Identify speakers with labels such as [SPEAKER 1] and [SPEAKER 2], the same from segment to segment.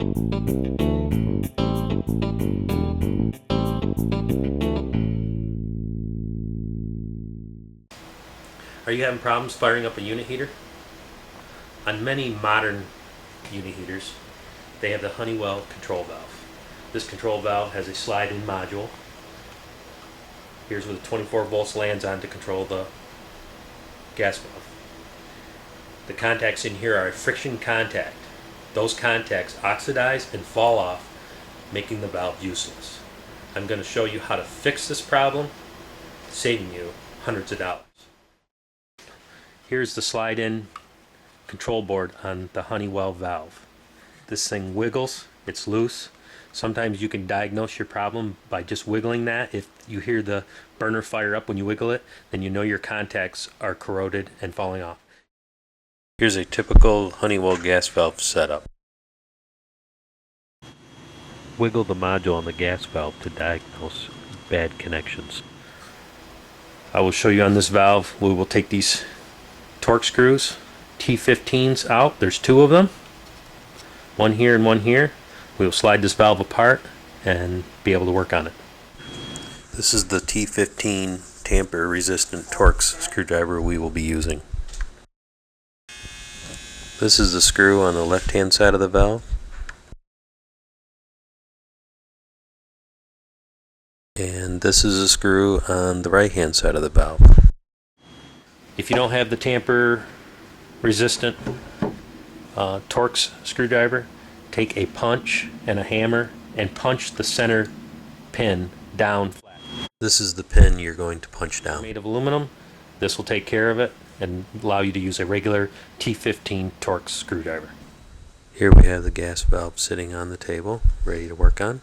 [SPEAKER 1] Are you having problems firing up a unit heater? On many modern unit heaters, they have the Honeywell control valve. This control valve has a slide-in module. Here's where the 24 volts lands on to control the gas valve. The contacts in here are a friction contact. Those contacts oxidize and fall off, making the valve useless. I'm going to show you how to fix this problem, saving you hundreds of dollars. Here's the slide-in control board on the Honeywell valve. This thing wiggles, it's loose. Sometimes you can diagnose your problem by just wiggling that. If you hear the burner fire up when you wiggle it, then you know your contacts are corroded and falling off. Here's a typical Honeywell gas valve setup. Wiggle the module on the gas valve to diagnose bad connections. I will show you on this valve. We will take these Torx screws, T15s out. There's two of them, one here and one here. We will slide this valve apart and be able to work on it. This is the T15 tamper resistant Torx screwdriver we will be using. This is the screw on the left hand side of the valve. And this is a screw on the right hand side of the valve. If you don't have the tamper resistant Torx screwdriver, take a punch and a hammer and punch the center pin down flat. This is the pin you're going to punch down. Made of aluminum. This will take care of it and allow you to use a regular T15 Torx screwdriver. Here we have the gas valve sitting on the table, ready to work on.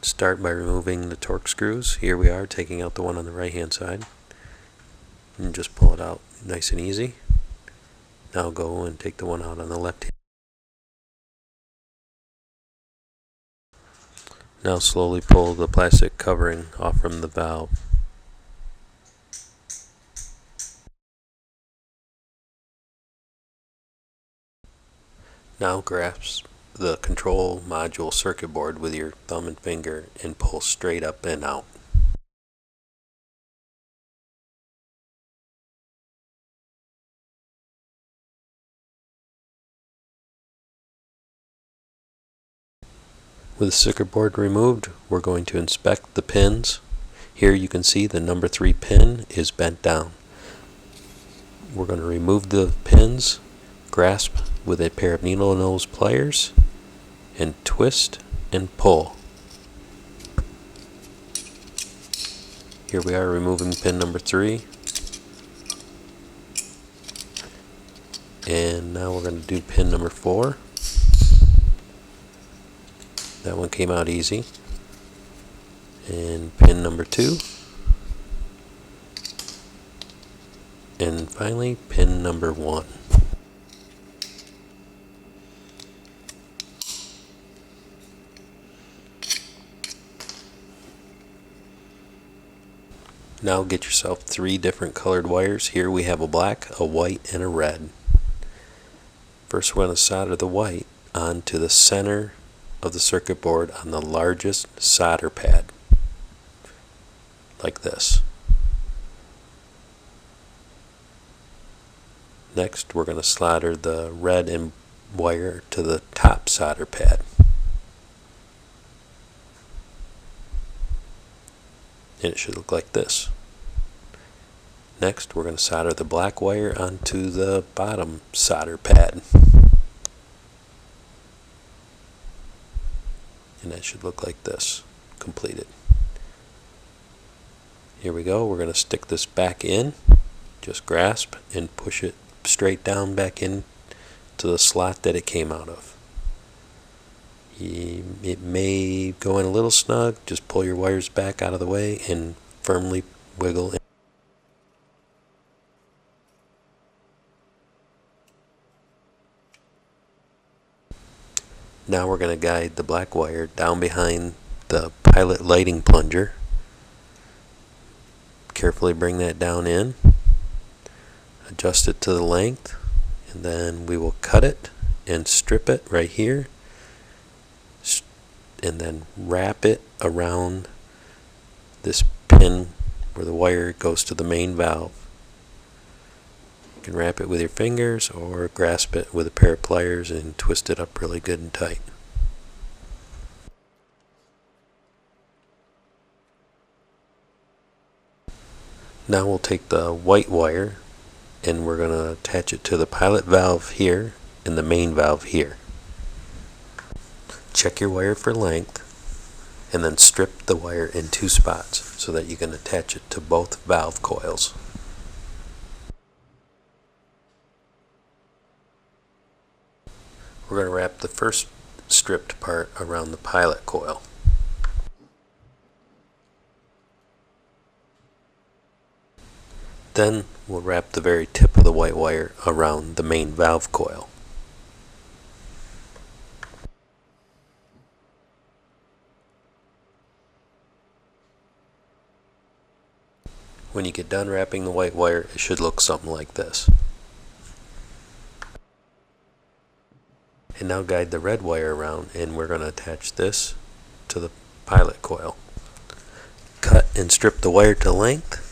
[SPEAKER 1] Start by removing the Torx screws. Here we are, taking out the one on the right hand side. And just pull it out nice and easy. Now go and take the one out on the left hand. Now slowly pull the plastic covering off from the valve. Now grasp the control module circuit board with your thumb and finger and pull straight up and out. With the circuit board removed, we're going to inspect the pins. Here you can see the number 3 pin is bent down. We're going to remove the pins, grasp with a pair of needle nose pliers, and twist and pull. Here we are removing pin number 3. And now we're going to do pin number 4. That one came out easy. And pin number 2. And finally pin number 1. Now get yourself 3 different colored wires. Here we have a black, a white, and a red. First we're going to solder the white onto the center of the circuit board on the largest solder pad, like this. Next we're going to solder the red and wire to the top solder pad. And it should look like this. Next we're going to solder the black wire onto the bottom solder pad. And that should look like this, completed. Here we go, we're going to stick this back in. Just grasp and push it straight down back in to the slot that it came out of. It may go in a little snug, just pull your wires back out of the way and firmly wiggle in. Now we're going to guide the black wire down behind the pilot lighting plunger. Carefully bring that down in, adjust it to the length, And then we will cut it and strip it right here, and then wrap it around this pin where the wire goes to the main valve. You can wrap it with your fingers or grasp it with a pair of pliers and twist it up really good and tight. Now we'll take the white wire and we're going to attach it to the pilot valve here and the main valve here. Check your wire for length and then strip the wire in 2 spots so that you can attach it to both valve coils. We're going to wrap the first stripped part around the pilot coil. Then we'll wrap the very tip of the white wire around the main valve coil. When you get done wrapping the white wire, it should look something like this. And now guide the red wire around, and we're going to attach this to the pilot coil. Cut and strip the wire to length.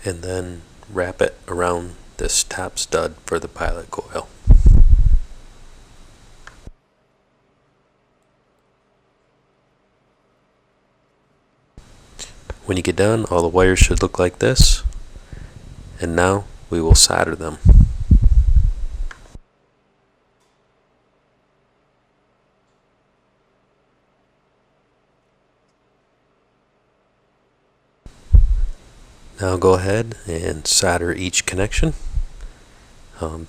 [SPEAKER 1] And then wrap it around this top stud for the pilot coil. When you get done, all the wires should look like this. And now we will solder them. Now go ahead and solder each connection.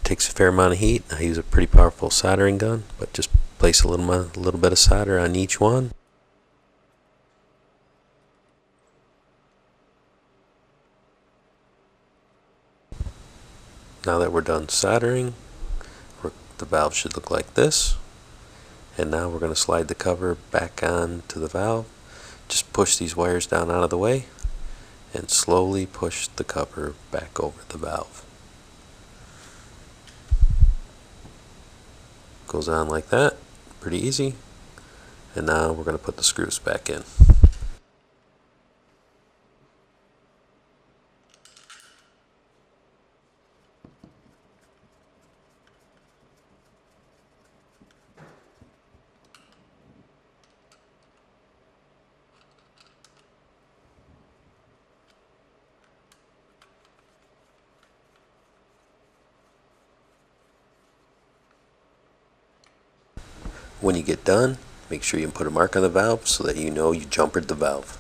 [SPEAKER 1] Takes a fair amount of heat. I use a pretty powerful soldering gun, but just place a little bit of solder on each one. Now that we're done soldering, the valve should look like this. And now we're going to slide the cover back on to the valve. Just push these wires down out of the way and slowly push the cover back over the valve. Goes on like that, pretty easy. And now we're going to put the screws back in. When you get done, make sure you put a mark on the valve so that you know you jumpered the valve.